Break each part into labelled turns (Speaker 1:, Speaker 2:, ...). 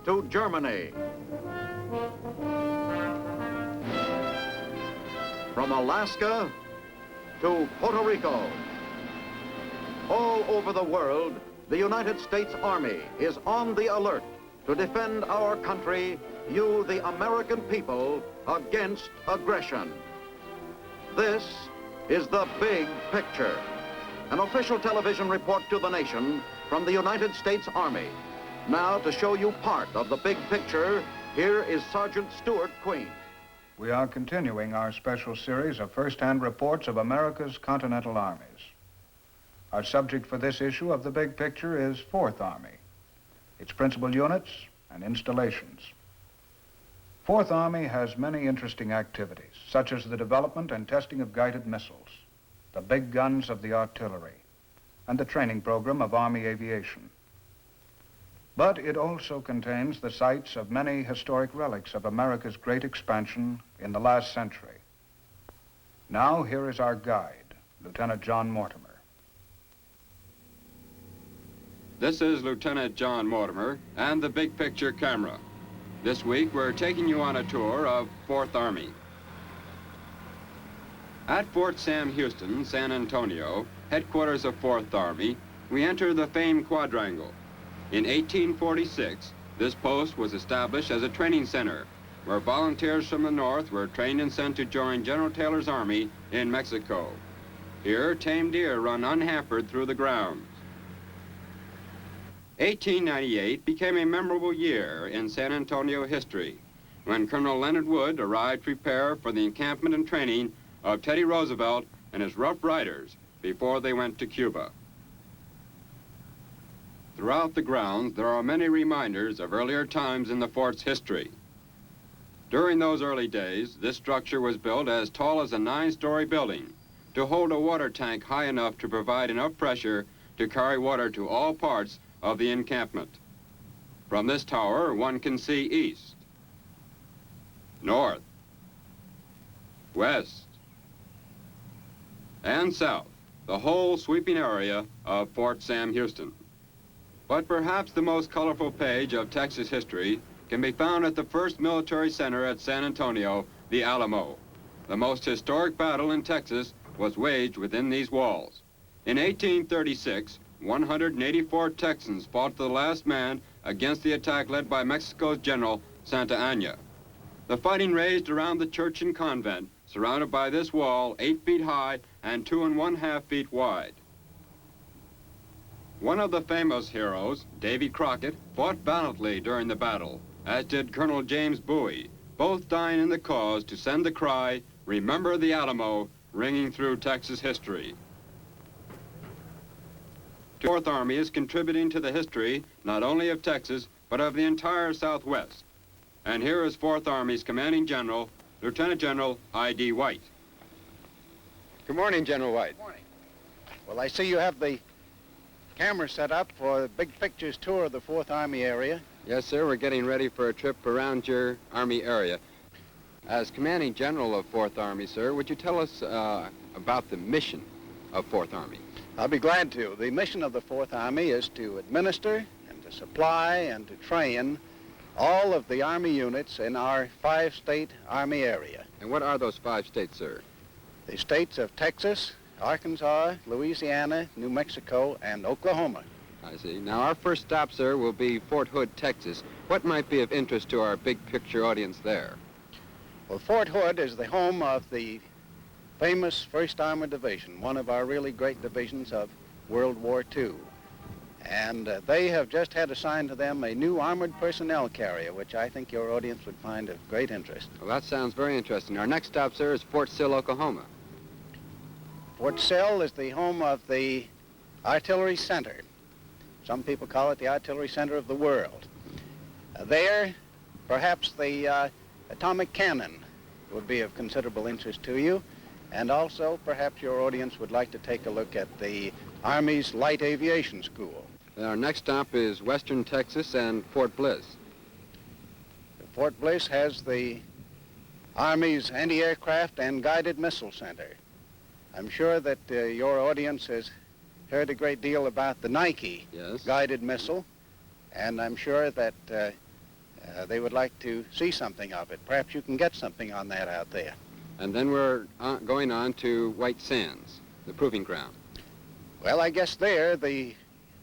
Speaker 1: to Germany. From Alaska to Puerto Rico. All over the world, the United States Army is on the alert to defend our country, you, the American people, against aggression. This is the big picture. An official television report to the nation from the United States Army. Now, to show you part of the big picture, here is Sergeant Stuart Queen.
Speaker 2: We are continuing our special series of first-hand reports of America's Continental Armies. Our subject for this issue of the big picture is Fourth Army, its principal units and installations. Fourth Army has many interesting activities, such as the development and testing of guided missiles, the big guns of the artillery, and the training program of Army aviation. But it also contains the sites of many historic relics of America's great expansion in the last century. Now, here is our guide, Lieutenant John Mortimer.
Speaker 3: This is Lieutenant John Mortimer and the Big Picture Camera. This week, we're taking you on a tour of Fourth Army. At Fort Sam Houston, San Antonio, headquarters of Fourth Army, we enter the famed quadrangle. In 1846, this post was established as a training center where volunteers from the north were trained and sent to join General Taylor's army in Mexico. Here, tame deer run unhampered through the grounds. 1898 became a memorable year in San Antonio history when Colonel Leonard Wood arrived to prepare for the encampment and training of Teddy Roosevelt and his Rough Riders before they went to Cuba. Throughout the grounds, there are many reminders of earlier times in the fort's history. During those early days, this structure was built as tall as a 9-story building to hold a water tank high enough to provide enough pressure to carry water to all parts of the encampment. From this tower, one can see east, north, west, and south, the whole sweeping area of Fort Sam Houston. But perhaps the most colorful page of Texas history can be found at the first military center at San Antonio, the Alamo. The most historic battle in Texas was waged within these walls. In 1836, 184 Texans fought to the last man against the attack led by Mexico's General Santa Anna. The fighting raged around the church and convent, surrounded by this wall 8 feet high and 2 1/2 feet wide. One of the famous heroes, Davy Crockett, fought valiantly during the battle, as did Colonel James Bowie, both dying in the cause to send the cry, "Remember the Alamo," ringing through Texas history. The Fourth Army is contributing to the history not only of Texas, but of the entire Southwest. And here is Fourth Army's Commanding General, Lieutenant General I.D. White.
Speaker 4: Good morning, General White.
Speaker 5: Good morning. Well, I see you have the camera set up for the Big Pictures tour of the Fourth Army area.
Speaker 3: Yes, sir, we're getting ready for a trip around your Army area. As Commanding General of Fourth Army, sir, would you tell us about the mission of Fourth Army?
Speaker 5: I'll be glad to. The mission of the Fourth Army is to administer and to supply and to train all of the Army units in our 5-state Army area.
Speaker 3: And what are those 5 states, sir?
Speaker 5: The states of Texas, Arkansas, Louisiana, New Mexico, and Oklahoma.
Speaker 3: I see. Now, our first stop, sir, will be Fort Hood, Texas. What might be of interest to our big picture audience there?
Speaker 5: Well, Fort Hood is the home of the famous 1st Armored Division, one of our really great divisions of World War II. And they have just had assigned to them a new armored personnel carrier, which I think your audience would find of great interest.
Speaker 3: Well, that sounds very interesting. Our next stop, sir, is Fort Sill, Oklahoma.
Speaker 5: Fort Sill is the home of the Artillery Center. Some people call it the Artillery Center of the world. There, perhaps the atomic cannon would be of considerable interest to you, and also perhaps your audience would like to take a look at the Army's Light Aviation School.
Speaker 3: Our next stop is Western Texas and Fort Bliss.
Speaker 5: Fort Bliss has the Army's Anti-Aircraft and Guided Missile Center. I'm sure that your audience has heard a great deal about the Nike
Speaker 3: Yes.
Speaker 5: guided missile, and I'm sure that They would like to see something of it. Perhaps you can get something on that out there.
Speaker 4: And then we're going on to White Sands, the proving ground.
Speaker 5: Well, I guess there,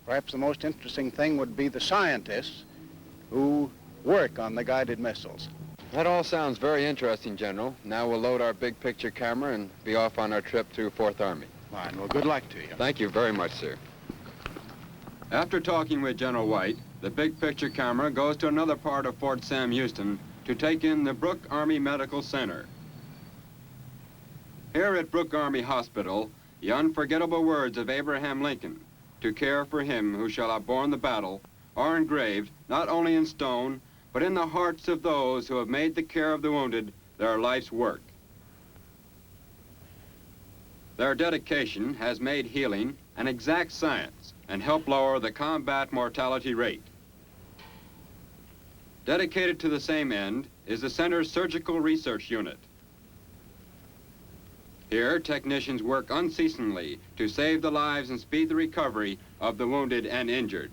Speaker 5: perhaps the most interesting thing would be the scientists who work on the guided missiles.
Speaker 4: That all sounds very interesting, General. Now we'll load our big picture camera and be off on our trip through Fourth Army.
Speaker 5: Fine. Well, good luck to you.
Speaker 4: Thank you very much, sir.
Speaker 3: After talking with General White, the big picture camera goes to another part of Fort Sam Houston to take in the Brooke Army Medical Center. Here at Brooke Army Hospital, the unforgettable words of Abraham Lincoln, "To care for him who shall have borne the battle," are engraved not only in stone, but in the hearts of those who have made the care of the wounded their life's work. Their dedication has made healing an exact science and helped lower the combat mortality rate. Dedicated to the same end is the center's Surgical Research Unit. Here, technicians work unceasingly to save the lives and speed the recovery of the wounded and injured.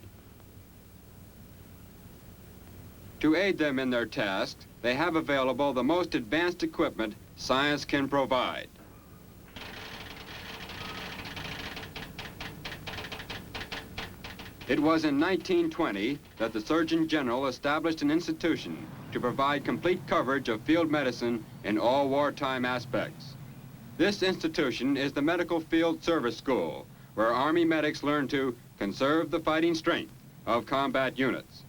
Speaker 3: To aid them in their tasks, they have available the most advanced equipment science can provide. It was in 1920 that the Surgeon General established an institution to provide complete coverage of field medicine in all wartime aspects. This institution is the Medical Field Service School, where Army medics learn to conserve the fighting strength of combat units.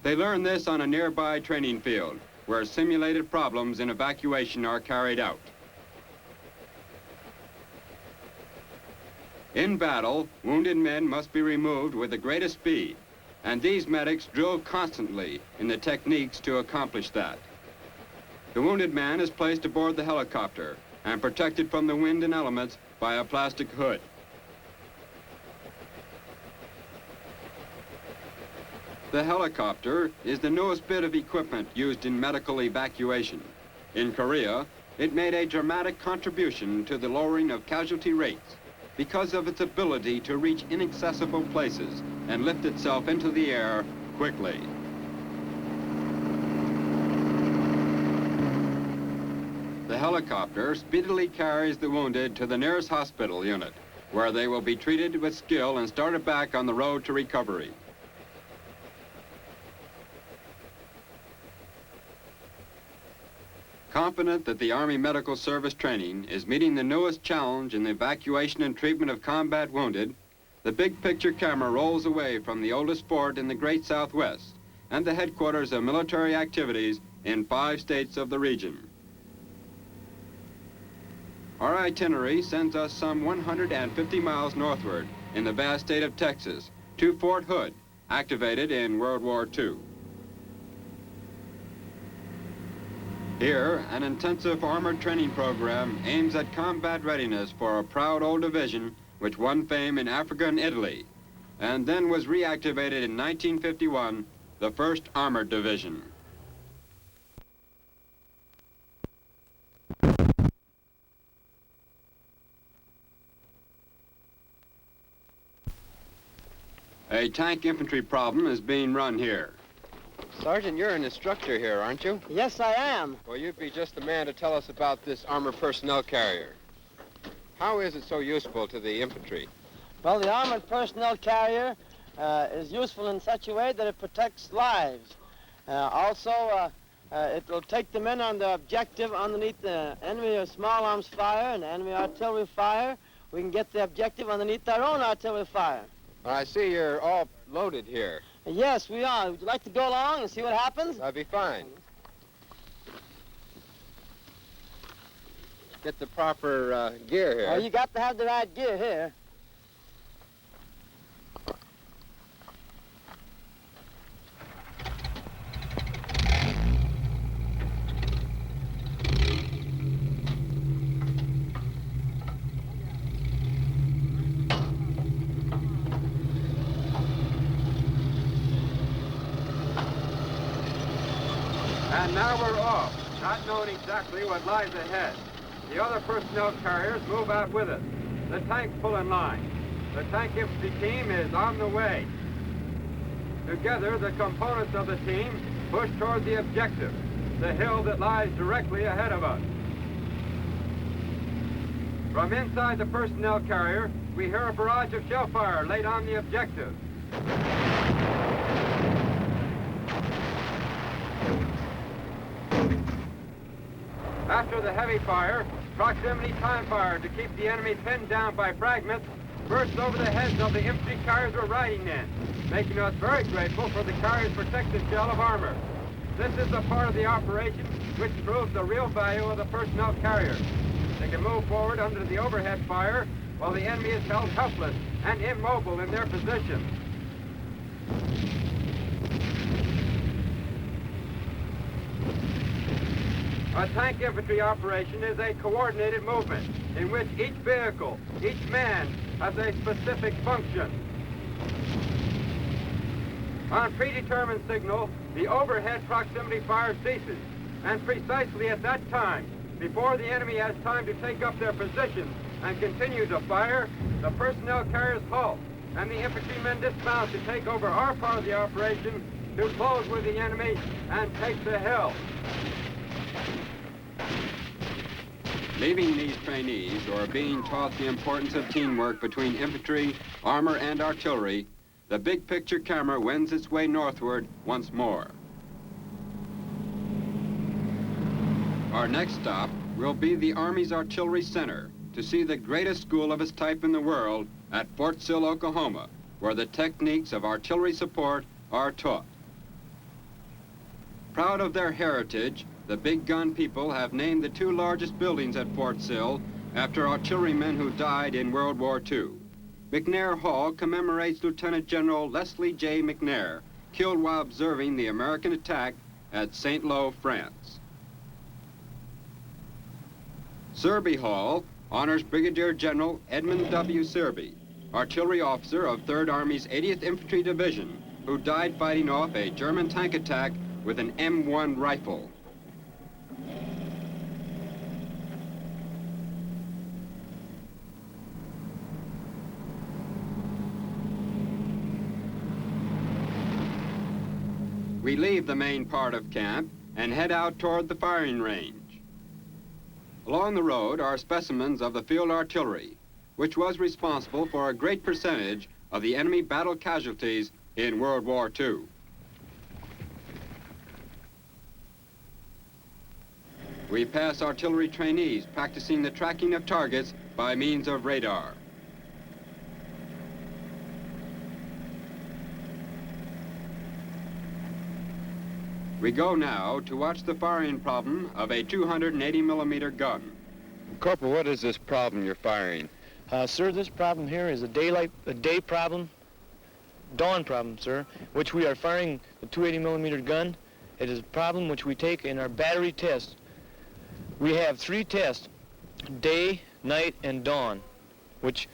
Speaker 3: They learn this on a nearby training field, where simulated problems in evacuation are carried out. In battle, wounded men must be removed with the greatest speed, and these medics drill constantly in the techniques to accomplish that. The wounded man is placed aboard the helicopter and protected from the wind and elements by a plastic hood. The helicopter is the newest bit of equipment used in medical evacuation. In Korea, it made a dramatic contribution to the lowering of casualty rates because of its ability to reach inaccessible places and lift itself into the air quickly. The helicopter speedily carries the wounded to the nearest hospital unit, where they will be treated with skill and started back on the road to recovery. Confident that the Army Medical Service training is meeting the newest challenge in the evacuation and treatment of combat wounded, the big picture camera rolls away from the oldest fort in the Great Southwest and the headquarters of military activities in 5 states of the region. Our itinerary sends us some 150 miles northward in the vast state of Texas to Fort Hood, activated in World War II. Here, an intensive armored training program aims at combat readiness for a proud old division which won fame in Africa and Italy, and then was reactivated in 1951, the 1st Armored Division. A tank infantry problem is being run here.
Speaker 4: Sergeant, you're an instructor here, aren't you?
Speaker 6: Yes, I am.
Speaker 4: Well, you'd be just the man to tell us about this armored personnel carrier. How is it so useful to the infantry?
Speaker 6: Well, the armored personnel carrier is useful in such a way that it protects lives. Also, it will take the men on the objective underneath the enemy small arms fire and enemy artillery fire. We can get the objective underneath our own artillery fire.
Speaker 4: Well, I see you're all loaded here.
Speaker 6: Yes, we are. Would you like to go along and see what happens?
Speaker 4: That'd be fine. Get the proper gear here.
Speaker 6: Oh, you got to have the right gear here.
Speaker 3: And now we're off, not knowing exactly what lies ahead. The other personnel carriers move out with us. The tanks pull in line. The tank infantry team is on the way. Together, the components of the team push toward the objective, the hill that lies directly ahead of us. From inside the personnel carrier, we hear a barrage of shell fire laid on the objective. After the heavy fire, proximity time fire to keep the enemy pinned down by fragments bursts over the heads of the infantry carriers we're riding in, making us very grateful for the carrier's protective shell of armor. This is the part of the operation which proves the real value of the personnel carrier. They can move forward under the overhead fire while the enemy is held helpless and immobile in their position. A tank infantry operation is a coordinated movement in which each vehicle, each man, has a specific function. On predetermined signal, the overhead proximity fire ceases, and precisely at that time, before the enemy has time to take up their positions and continue to fire, the personnel carriers halt, and the infantrymen dismount to take over our part of the operation to close with the enemy and take the hill. Leaving these trainees, or being taught the importance of teamwork between infantry, armor, and artillery, the big picture camera wends its way northward once more. Our next stop will be the Army's Artillery Center to see the greatest school of its type in the world at Fort Sill, Oklahoma, where the techniques of artillery support are taught. Proud of their heritage, the big gun people have named the two largest buildings at Fort Sill after artillerymen who died in World War II. McNair Hall commemorates Lieutenant General Leslie J. McNair, killed while observing the American attack at St. Lo, France. Serby Hall honors Brigadier General Edmund W. Serby, artillery officer of 3rd Army's 80th Infantry Division, who died fighting off a German tank attack with an M1 rifle. We leave the main part of camp and head out toward the firing range. Along the road are specimens of the field artillery, which was responsible for a great percentage of the enemy battle casualties in World War II. We pass artillery trainees practicing the tracking of targets by means of radar. We go now to watch the firing problem of a 280 millimeter gun.
Speaker 4: Corporal, what is this problem you're firing?
Speaker 7: Sir, this problem here is a day problem, dawn problem, sir, which we are firing the 280 millimeter gun. It is a problem which we take in our battery test. We have 3 tests, day, night, and dawn, which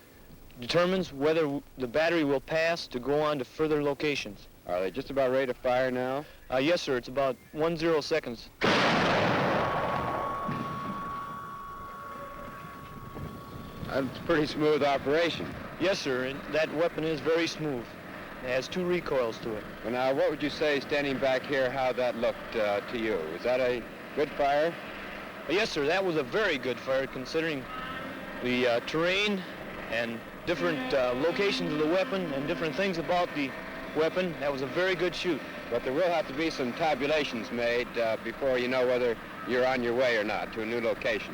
Speaker 7: determines whether the battery will pass to go on to further locations.
Speaker 4: Are they just about ready to fire now?
Speaker 7: Yes, sir, it's about 10 seconds.
Speaker 4: That's a pretty smooth operation.
Speaker 7: Yes, sir, and that weapon is very smooth. It has 2 recoils to it.
Speaker 4: Well, now, what would you say, standing back here, how that looked to you? Was that a good fire?
Speaker 7: Yes, sir, that was a very good fire considering the terrain and different locations of the weapon and different things about the weapon. That was a very good shoot.
Speaker 4: But there will have to be some tabulations made before you know whether you're on your way or not to a new location.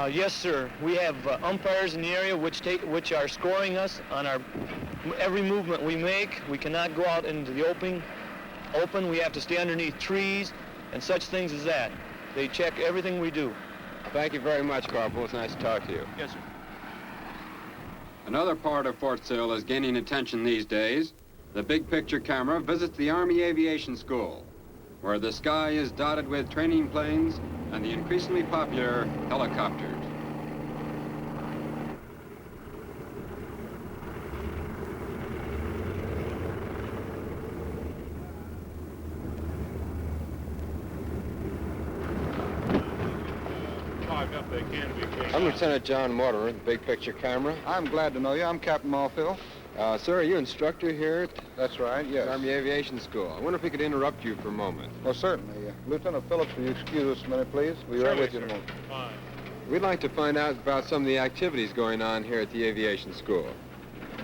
Speaker 7: Yes, sir. We have umpires in the area which are scoring us on every movement we make. We cannot go out into the open. We have to stay underneath trees and such things as that. They check everything we do.
Speaker 4: Thank you very much, Corporal. It's nice to talk to you.
Speaker 7: Yes, sir.
Speaker 3: Another part of Fort Sill is gaining attention these days. The big picture camera visits the Army Aviation School, where the sky is dotted with training planes and the increasingly popular helicopters.
Speaker 4: I'm Lieutenant John Mortimer, the big picture camera.
Speaker 8: I'm glad to know you. I'm Captain Malfield.
Speaker 4: Sir, are you instructor here at
Speaker 2: That's right,
Speaker 4: the
Speaker 2: yes.
Speaker 4: Army Aviation School? I wonder if we could interrupt you for a moment.
Speaker 2: Well, certainly. Lieutenant Phillips, will you excuse us a minute, please? We'll be right with you in a moment.
Speaker 7: Fine.
Speaker 4: We'd like to find out about some of the activities going on here at the Aviation School.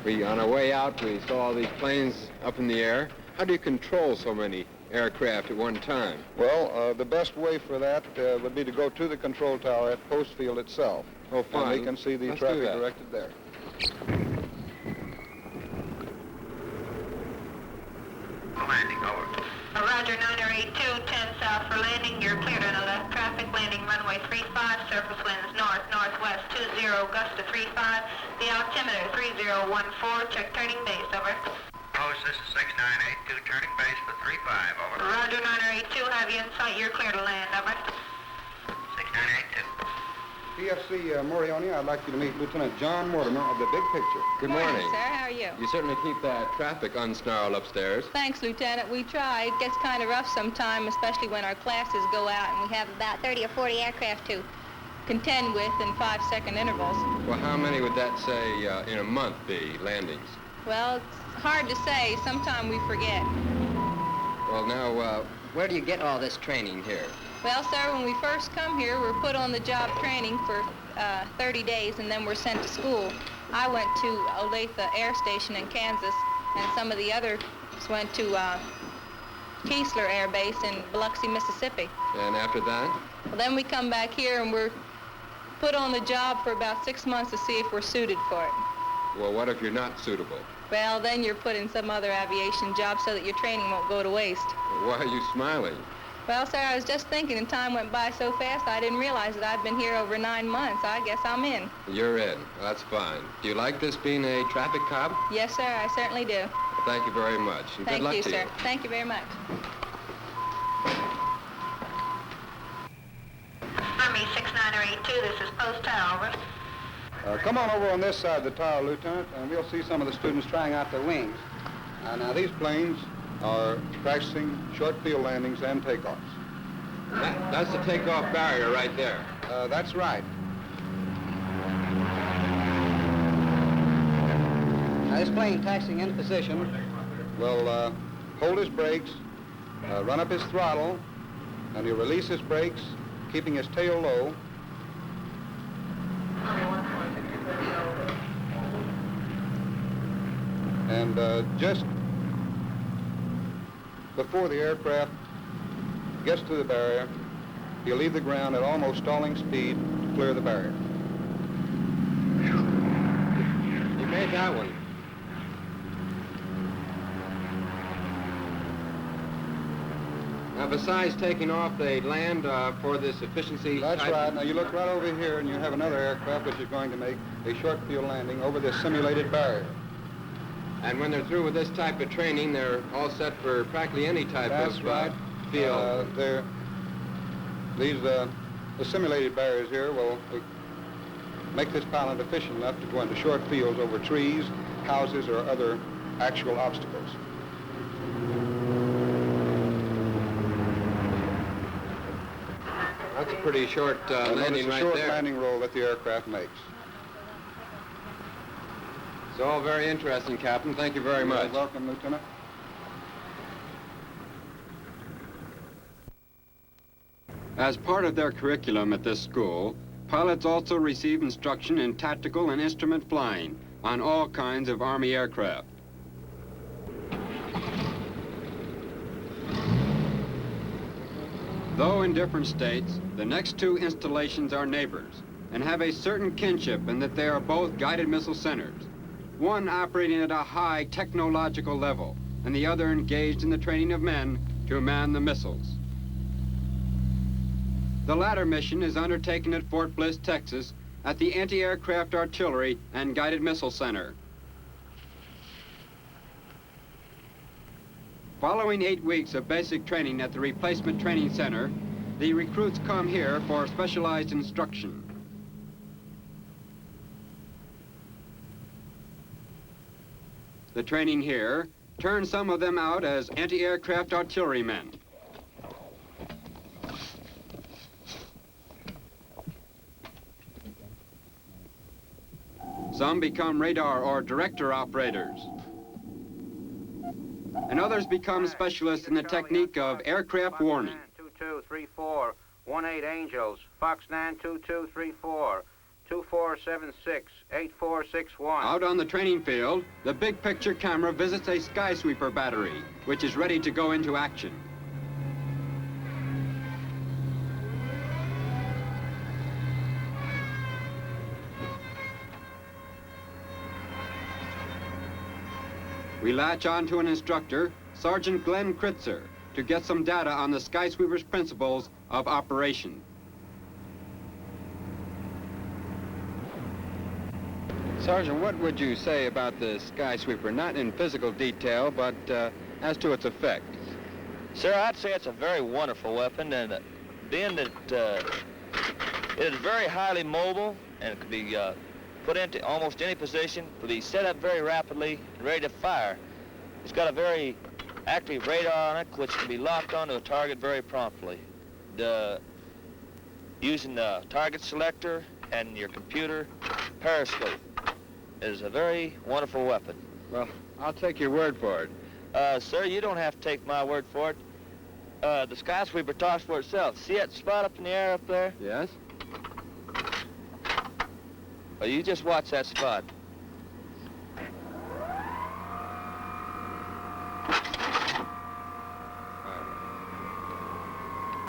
Speaker 4: On our way out, we saw all these planes up in the air. How do you control so many aircraft at one time?
Speaker 2: Well, the best way for that would be to go to the control tower at Post Field itself.
Speaker 4: Oh, fine.
Speaker 2: And we can see the
Speaker 4: Let's do
Speaker 2: traffic
Speaker 4: that.
Speaker 2: directed there.
Speaker 8: Landing, over. Roger, 982, 10 south for landing. You're cleared on a left traffic landing, runway 35, surface winds north, northwest 20, gust of 35. The altimeter 3014, check turning base, over.
Speaker 9: Post, this is 6982, turning base for 35, over.
Speaker 8: Roger, 982, have you in sight. You're clear to land, over.
Speaker 9: 6982.
Speaker 2: PFC Morioni, I'd like you to meet Lieutenant John Mortimer of the Big Picture.
Speaker 4: Good morning.
Speaker 10: Sir. How are you?
Speaker 4: You certainly keep that traffic unsnarled upstairs.
Speaker 10: Thanks, Lieutenant. We try. It gets kind of rough sometime, especially when our classes go out and we have about 30 or 40 aircraft to contend with in 5-second intervals.
Speaker 4: Well, how many would that say in a month be, landings?
Speaker 10: Well, it's hard to say. Sometime we forget.
Speaker 4: Well, now, where do you get all this training here?
Speaker 10: Well, sir, when we first come here, we're put on the job training for 30 days and then we're sent to school. I went to Olathe Air Station in Kansas and some of the others went to Keesler Air Base in Biloxi, Mississippi.
Speaker 4: And after that?
Speaker 10: Well, then we come back here and we're put on the job for about 6 months to see if we're suited for it.
Speaker 4: Well, what if you're not suitable?
Speaker 10: Well, then you're put in some other aviation job so that your training won't go to waste.
Speaker 4: Why are you smiling?
Speaker 10: Well, sir, I was just thinking, and time went by so fast I didn't realize that I've been here over 9 months. I guess I'm in.
Speaker 4: You're in. That's fine. Do you like this being a traffic cop?
Speaker 10: Yes, sir, I certainly do.
Speaker 4: Well, thank you very much. And
Speaker 10: Thank
Speaker 4: good luck
Speaker 10: you,
Speaker 4: to
Speaker 10: sir.
Speaker 4: you.
Speaker 10: Thank you very much.
Speaker 8: Army 6982, this is Post Tower, over.
Speaker 2: Come on over on this side of the tower, Lieutenant, and we'll see some of the students trying out their wings. Now, these planes are practicing short field landings and takeoffs.
Speaker 4: That's the takeoff barrier right there.
Speaker 2: That's right.
Speaker 5: Now, this plane taxiing into position.
Speaker 2: Will hold his brakes, run up his throttle, and he'll release his brakes, keeping his tail low. And just before the aircraft gets to the barrier, he'll leave the ground at almost stalling speed to clear the barrier.
Speaker 4: You made that one. Now, besides taking off, they land for this efficiency
Speaker 2: That's
Speaker 4: type.
Speaker 2: right. Now, you look right over here, and you have another aircraft which is going to make a short field landing over this simulated barrier.
Speaker 4: And when they're through with this type of training, they're all set for practically any type
Speaker 2: That's
Speaker 4: of
Speaker 2: right.
Speaker 4: field.
Speaker 2: The simulated barriers here will make this pilot efficient enough to go into short fields over trees, houses, or other actual obstacles.
Speaker 4: That's a pretty short landing
Speaker 2: Notice the
Speaker 4: right
Speaker 2: short
Speaker 4: there.
Speaker 2: landing roll that the aircraft makes.
Speaker 4: It's all very interesting, Captain. Thank you very much.
Speaker 2: You're welcome, Lieutenant.
Speaker 3: As part of their curriculum at this school, pilots also receive instruction in tactical and instrument flying on all kinds of Army aircraft. Though in different states, the next two installations are neighbors and have a certain kinship in that they are both guided missile centers, one operating at a high technological level and the other engaged in the training of men to man the missiles. The latter mission is undertaken at Fort Bliss, Texas, at the Anti-Aircraft Artillery and Guided Missile Center. Following 8 weeks of basic training at the Replacement Training Center, the recruits come here for specialized instruction. The training here turns some of them out as anti-aircraft artillerymen. Some become radar or director operators. And others become specialists in the technique of aircraft warning.
Speaker 9: 2234, 18 Angels, Fox 92234, 2476, 8461.
Speaker 3: Out on the training field, the big picture camera visits a skysweeper battery, which is ready to go into action. We latch on to an instructor, Sergeant Glenn Kritzer, to get some data on the skysweeper's principles of operation.
Speaker 4: Sergeant, what would you say about the skysweeper, not in physical detail, but as to its effect?
Speaker 11: Sir, I'd say it's a very wonderful weapon, and being that it is very highly mobile, and it could be put into almost any position, could be set up very rapidly and ready to fire. It's got a very active radar on it, which can be locked onto a target very promptly. Using the target selector and your computer periscope. It is a very wonderful weapon.
Speaker 4: Well, I'll take your word for it.
Speaker 11: Sir, you don't have to take my word for it. The skysweeper talks for itself. See that spot up in the air up there?
Speaker 4: Yes?
Speaker 11: Well, you just watch that spot.